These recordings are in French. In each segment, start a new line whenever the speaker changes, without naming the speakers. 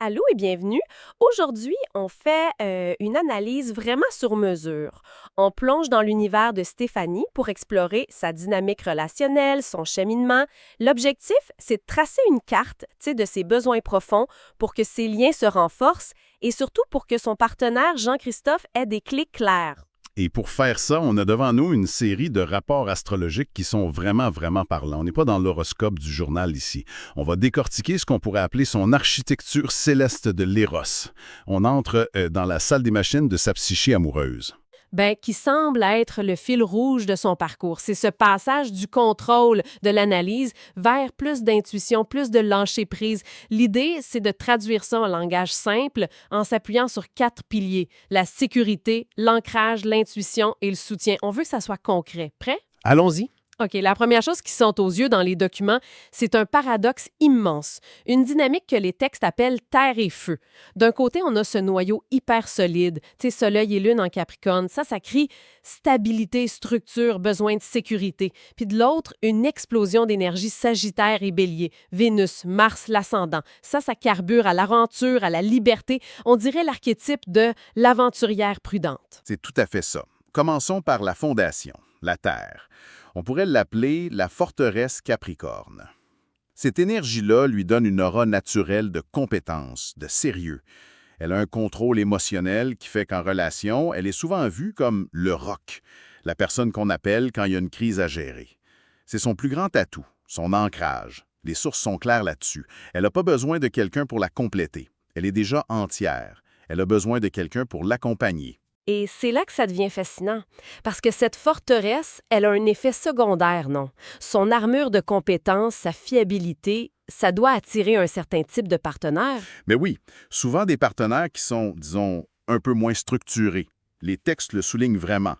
Allô et bienvenue. Aujourd'hui, on fait une analyse vraiment sur mesure. On plonge dans l'univers de Stéphanie pour explorer sa dynamique relationnelle, son cheminement. L'objectif, c'est de tracer une carte, de ses besoins profonds pour que ses liens se renforcent et surtout pour que son partenaire, Jean-Christophe, ait des clés claires.
Et pour faire ça, on a devant nous une série de rapports astrologiques qui sont vraiment parlants. On n'est pas dans l'horoscope du journal ici. On va décortiquer ce qu'on pourrait appeler son architecture céleste de l'Éros. On entre dans la salle des machines de sa psyché amoureuse.
Qui semble être le fil rouge de son parcours. C'est ce passage du contrôle de l'analyse vers plus d'intuition, plus de lâcher-prise. L'idée, c'est de traduire ça en langage simple en s'appuyant sur 4 piliers. La sécurité, l'ancrage, l'intuition et le soutien. On veut que ça soit concret. Prêt?
Allons-y.
OK, la première chose qui saute aux yeux dans les documents, c'est un paradoxe immense, une dynamique que les textes appellent terre et feu. D'un côté, on a ce noyau hyper solide, Soleil et Lune en Capricorne, ça crie stabilité, structure, besoin de sécurité. Puis de l'autre, une explosion d'énergie Sagittaire et Bélier, Vénus, Mars, l'ascendant. Ça carbure à l'aventure, à la liberté. On dirait l'archétype de l'aventurière prudente.
C'est tout à fait ça. Commençons par la fondation, la Terre. On pourrait l'appeler la forteresse Capricorne. Cette énergie-là lui donne une aura naturelle de compétence, de sérieux. Elle a un contrôle émotionnel qui fait qu'en relation, elle est souvent vue comme le roc, la personne qu'on appelle quand il y a une crise à gérer. C'est son plus grand atout, son ancrage. Les sources sont claires là-dessus. Elle n'a pas besoin de quelqu'un pour la compléter. Elle est déjà entière. Elle a besoin de quelqu'un pour l'accompagner.
Et c'est là que ça devient fascinant, parce que cette forteresse, elle a un effet secondaire, non? Son armure de compétences, sa fiabilité, ça doit attirer un certain type de partenaire.
Mais oui, souvent des partenaires qui sont, disons, un peu moins structurés. Les textes le soulignent vraiment.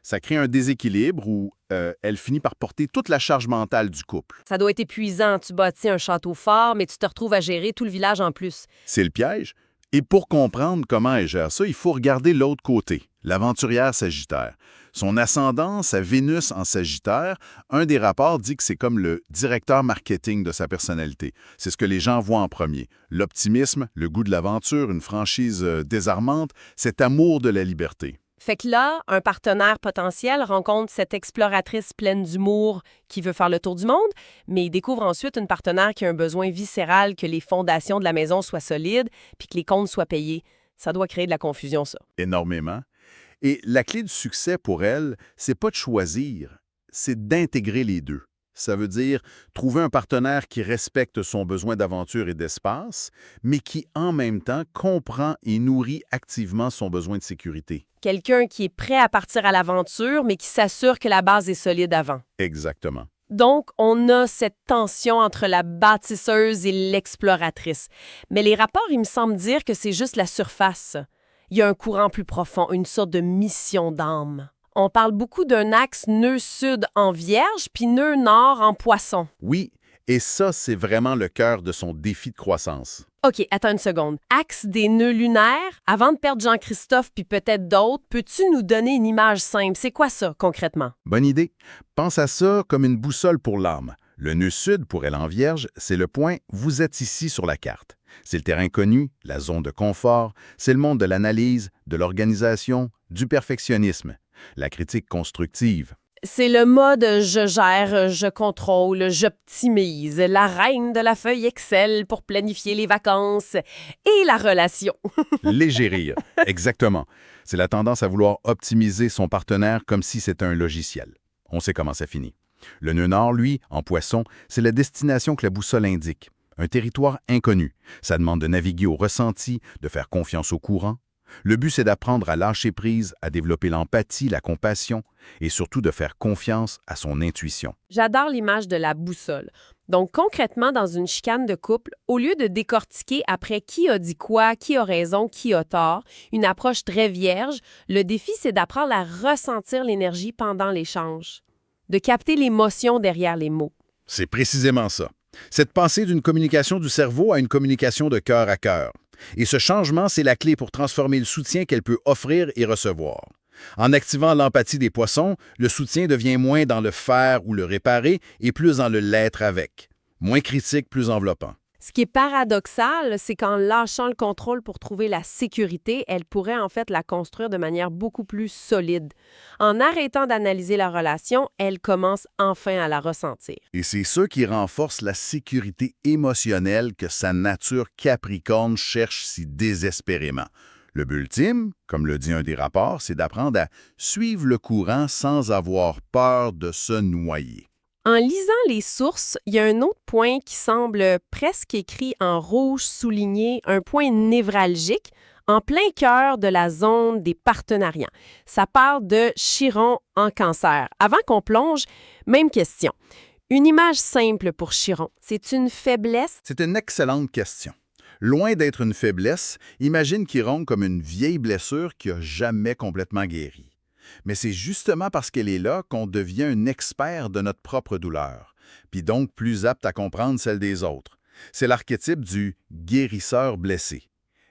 Ça crée un déséquilibre où elle finit par porter toute la charge mentale du couple.
Ça doit être épuisant, tu bâtis un château fort, mais tu te retrouves à gérer tout le village en plus.
C'est le piège. Et pour comprendre comment elle gère ça, il faut regarder l'autre côté, l'aventurière Sagittaire. Son ascendant, sa Vénus en Sagittaire, un des rapports dit que c'est comme le directeur marketing de sa personnalité. C'est ce que les gens voient en premier. L'optimisme, le goût de l'aventure, une franchise désarmante, cet amour de la liberté.
Fait que là, un partenaire potentiel rencontre cette exploratrice pleine d'humour qui veut faire le tour du monde, mais il découvre ensuite une partenaire qui a un besoin viscéral que les fondations de la maison soient solides puis que les comptes soient payés. Ça doit créer de la confusion, ça.
Énormément. Et la clé du succès pour elle, c'est pas de choisir, c'est d'intégrer les deux. Ça veut dire trouver un partenaire qui respecte son besoin d'aventure et d'espace, mais qui, en même temps, comprend et nourrit activement son besoin de sécurité.
Quelqu'un qui est prêt à partir à l'aventure, mais qui s'assure que la base est solide avant.
Exactement.
Donc, on a cette tension entre la bâtisseuse et l'exploratrice. Mais les rapports, il me semble dire que c'est juste la surface. Il y a un courant plus profond, une sorte de mission d'âme. On parle beaucoup d'un axe nœud-sud en Vierge, puis nœud-nord en Poisson.
Oui, et ça, c'est vraiment le cœur de son défi de croissance.
OK, attends une seconde. Axe des nœuds lunaires, avant de perdre Jean-Christophe puis peut-être d'autres, peux-tu nous donner une image simple? C'est quoi ça, concrètement?
Bonne idée. Pense à ça comme une boussole pour l'âme. Le nœud sud, pour elle en Vierge, c'est le point « vous êtes ici sur la carte ». C'est le terrain connu, la zone de confort, c'est le monde de l'analyse, de l'organisation, du perfectionnisme, la critique constructive.
C'est le mode je gère, je contrôle, j'optimise, la reine de la feuille Excel pour planifier les vacances et la relation.
Léger rire, exactement. C'est la tendance à vouloir optimiser son partenaire comme si c'était un logiciel. On sait comment ça finit. Le nœud nord, lui, en Poisson, c'est la destination que la boussole indique. Un territoire inconnu. Ça demande de naviguer au ressenti, de faire confiance au courant. Le but, c'est d'apprendre à lâcher prise, à développer l'empathie, la compassion et surtout de faire confiance à son intuition.
J'adore l'image de la boussole. Donc, concrètement, dans une chicane de couple, au lieu de décortiquer après qui a dit quoi, qui a raison, qui a tort, une approche très vierge, le défi, c'est d'apprendre à ressentir l'énergie pendant l'échange, de capter l'émotion derrière les mots.
C'est précisément ça. C'est de passer d'une communication du cerveau à une communication de cœur à cœur. Et ce changement, c'est la clé pour transformer le soutien qu'elle peut offrir et recevoir. En activant l'empathie des poissons, le soutien devient moins dans le faire ou le réparer et plus dans le l'être avec. Moins critique, plus enveloppant.
Ce qui est paradoxal, c'est qu'en lâchant le contrôle pour trouver la sécurité, elle pourrait en fait la construire de manière beaucoup plus solide. En arrêtant d'analyser la relation, elle commence enfin à la ressentir.
Et c'est ce qui renforce la sécurité émotionnelle que sa nature capricorne cherche si désespérément. Le but ultime, comme le dit un des rapports, c'est d'apprendre à suivre le courant sans avoir peur de se noyer.
En lisant les sources, il y a un autre point qui semble presque écrit en rouge souligné, un point névralgique, en plein cœur de la zone des partenariats. Ça parle de Chiron en Cancer. Avant qu'on plonge, même question. Une image simple pour Chiron, c'est une faiblesse?
C'est une excellente question. Loin d'être une faiblesse, imagine Chiron comme une vieille blessure qui n'a jamais complètement guéri. Mais c'est justement parce qu'elle est là qu'on devient un expert de notre propre douleur, puis donc plus apte à comprendre celle des autres. C'est l'archétype du guérisseur blessé.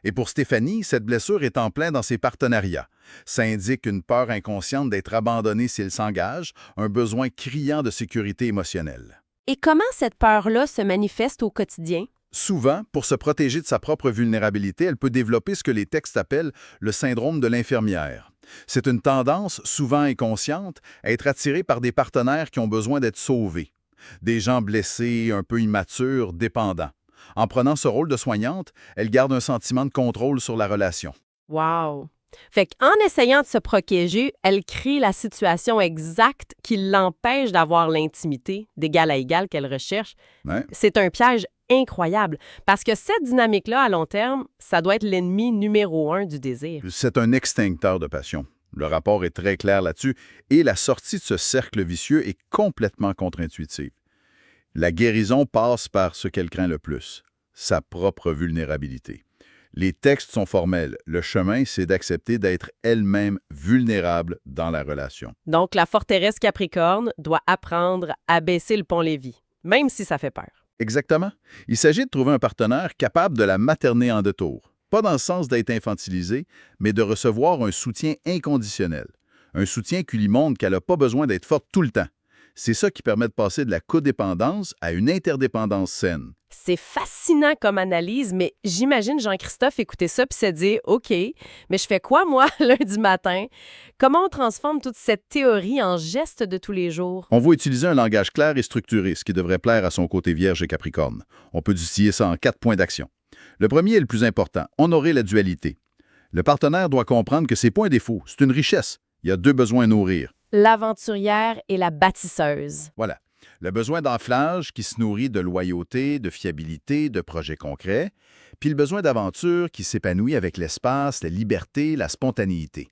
Et pour Stéphanie, cette blessure est en plein dans ses partenariats. Ça indique une peur inconsciente d'être abandonnée s'il s'engage, un besoin criant de sécurité émotionnelle.
Et comment cette peur-là se manifeste au quotidien?
Souvent, pour se protéger de sa propre vulnérabilité, elle peut développer ce que les textes appellent le syndrome de l'infirmière. C'est une tendance, souvent inconsciente, à être attirée par des partenaires qui ont besoin d'être sauvés. Des gens blessés, un peu immatures, dépendants. En prenant ce rôle de soignante, elle garde un sentiment de contrôle sur la relation.
Wow! Fait qu'en essayant de se protéger, elle crée la situation exacte qui l'empêche d'avoir l'intimité d'égal à égal qu'elle recherche.
Ouais.
C'est un piège incroyable, parce que cette dynamique-là, à long terme, ça doit être l'ennemi numéro 1 du désir.
C'est un extincteur de passion. Le rapport est très clair là-dessus, et la sortie de ce cercle vicieux est complètement contre-intuitive. La guérison passe par ce qu'elle craint le plus, sa propre vulnérabilité. Les textes sont formels. Le chemin, c'est d'accepter d'être elle-même vulnérable dans la relation.
Donc, la forteresse Capricorne doit apprendre à baisser le pont-levis, même si ça fait peur.
Exactement. Il s'agit de trouver un partenaire capable de la materner en deux tours. Pas dans le sens d'être infantilisé, mais de recevoir un soutien inconditionnel. Un soutien qui lui montre qu'elle n'a pas besoin d'être forte tout le temps. C'est ça qui permet de passer de la codépendance à une interdépendance saine.
C'est fascinant comme analyse, mais j'imagine Jean-Christophe écouter ça puis se dire « OK, mais je fais quoi, moi, lundi matin? » Comment on transforme toute cette théorie en gestes de tous les jours?
On va utiliser un langage clair et structuré, ce qui devrait plaire à son côté vierge et capricorne. On peut distiller ça en 4 points d'action. Le premier est le plus important, honorer la dualité. Le partenaire doit comprendre que c'est pas un défaut, c'est une richesse. Il y a 2 besoins à nourrir.
L'aventurière et la bâtisseuse.
Voilà. Le besoin d'enflage qui se nourrit de loyauté, de fiabilité, de projets concrets, puis le besoin d'aventure qui s'épanouit avec l'espace, la liberté, la spontanéité.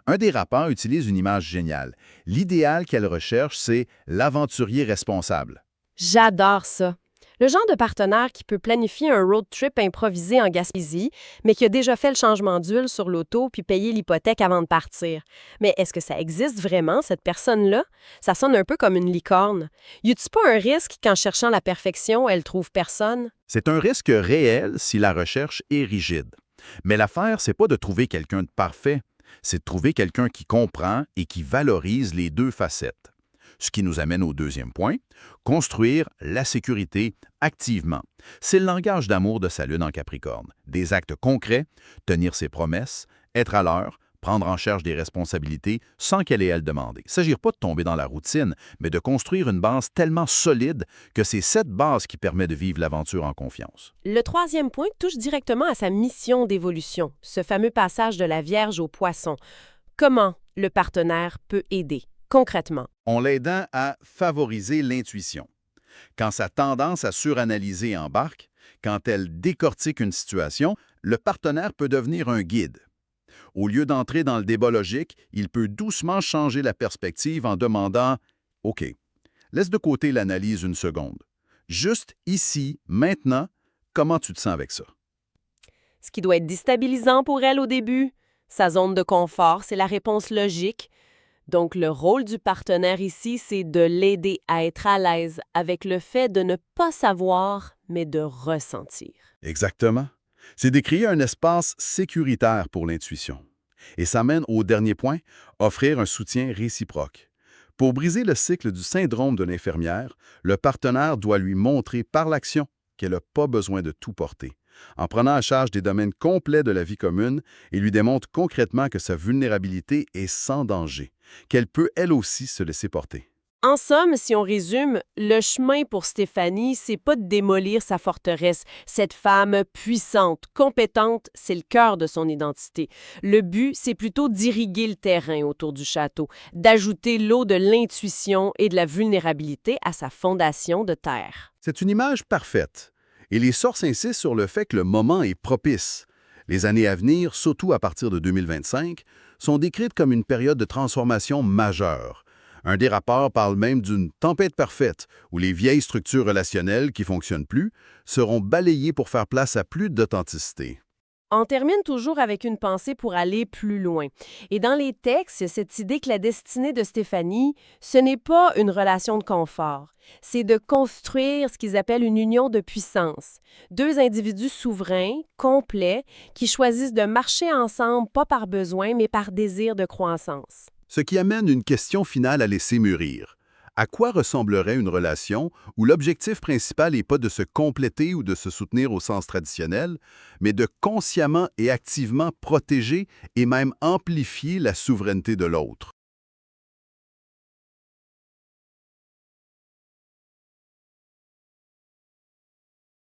Un des rapports utilise une image géniale. L'idéal qu'elle recherche, c'est l'aventurier responsable.
J'adore ça. Le genre de partenaire qui peut planifier un road trip improvisé en Gaspésie, mais qui a déjà fait le changement d'huile sur l'auto puis payé l'hypothèque avant de partir. Mais est-ce que ça existe vraiment, cette personne-là? Ça sonne un peu comme une licorne. Y a-t-il pas un risque qu'en cherchant la perfection, elle trouve personne?
C'est un risque réel si la recherche est rigide. Mais l'affaire, c'est pas de trouver quelqu'un de parfait, c'est de trouver quelqu'un qui comprend et qui valorise les 2 facettes. Ce qui nous amène au deuxième point, construire la sécurité activement. C'est le langage d'amour de sa lune en Capricorne. Des actes concrets, tenir ses promesses, être à l'heure, prendre en charge des responsabilités sans qu'elle ait à le demander. Il ne s'agit pas de tomber dans la routine, mais de construire une base tellement solide que c'est cette base qui permet de vivre l'aventure en confiance.
Le troisième point touche directement à sa mission d'évolution, ce fameux passage de la Vierge au Poisson. Comment le partenaire peut aider? Concrètement.
En l'aidant à favoriser l'intuition. Quand sa tendance à suranalyser embarque, quand elle décortique une situation, le partenaire peut devenir un guide. Au lieu d'entrer dans le débat logique, il peut doucement changer la perspective en demandant « OK, laisse de côté l'analyse une seconde. Juste ici, maintenant, comment tu te sens avec ça? »
Ce qui doit être déstabilisant pour elle au début. Sa zone de confort, c'est la réponse logique. Donc, le rôle du partenaire ici, c'est de l'aider à être à l'aise avec le fait de ne pas savoir, mais de ressentir.
Exactement. C'est de créer un espace sécuritaire pour l'intuition. Et ça mène au dernier point, offrir un soutien réciproque. Pour briser le cycle du syndrome de l'infirmière, le partenaire doit lui montrer par l'action qu'elle n'a pas besoin de tout porter. En prenant en charge des domaines complets de la vie commune, il lui démontre concrètement que sa vulnérabilité est sans danger, qu'elle peut elle aussi se laisser porter.
En somme, si on résume, le chemin pour Stéphanie, c'est pas de démolir sa forteresse. Cette femme puissante, compétente, c'est le cœur de son identité. Le but, c'est plutôt d'irriguer le terrain autour du château, d'ajouter l'eau de l'intuition et de la vulnérabilité à sa fondation de terre.
C'est une image parfaite. Et les sources insistent sur le fait que le moment est propice. Les années à venir, surtout à partir de 2025, sont décrites comme une période de transformation majeure. Un des rapports parle même d'une tempête parfaite, où les vieilles structures relationnelles qui ne fonctionnent plus seront balayées pour faire place à plus d'authenticité.
On termine toujours avec une pensée pour aller plus loin. Et dans les textes, il y a cette idée que la destinée de Stéphanie, ce n'est pas une relation de confort. C'est de construire ce qu'ils appellent une union de puissance. Deux individus souverains, complets, qui choisissent de marcher ensemble, pas par besoin, mais par désir de croissance.
Ce qui amène une question finale à laisser mûrir. À quoi ressemblerait une relation où l'objectif principal n'est pas de se compléter ou de se soutenir au sens traditionnel, mais de consciemment et activement protéger et même amplifier la souveraineté de l'autre?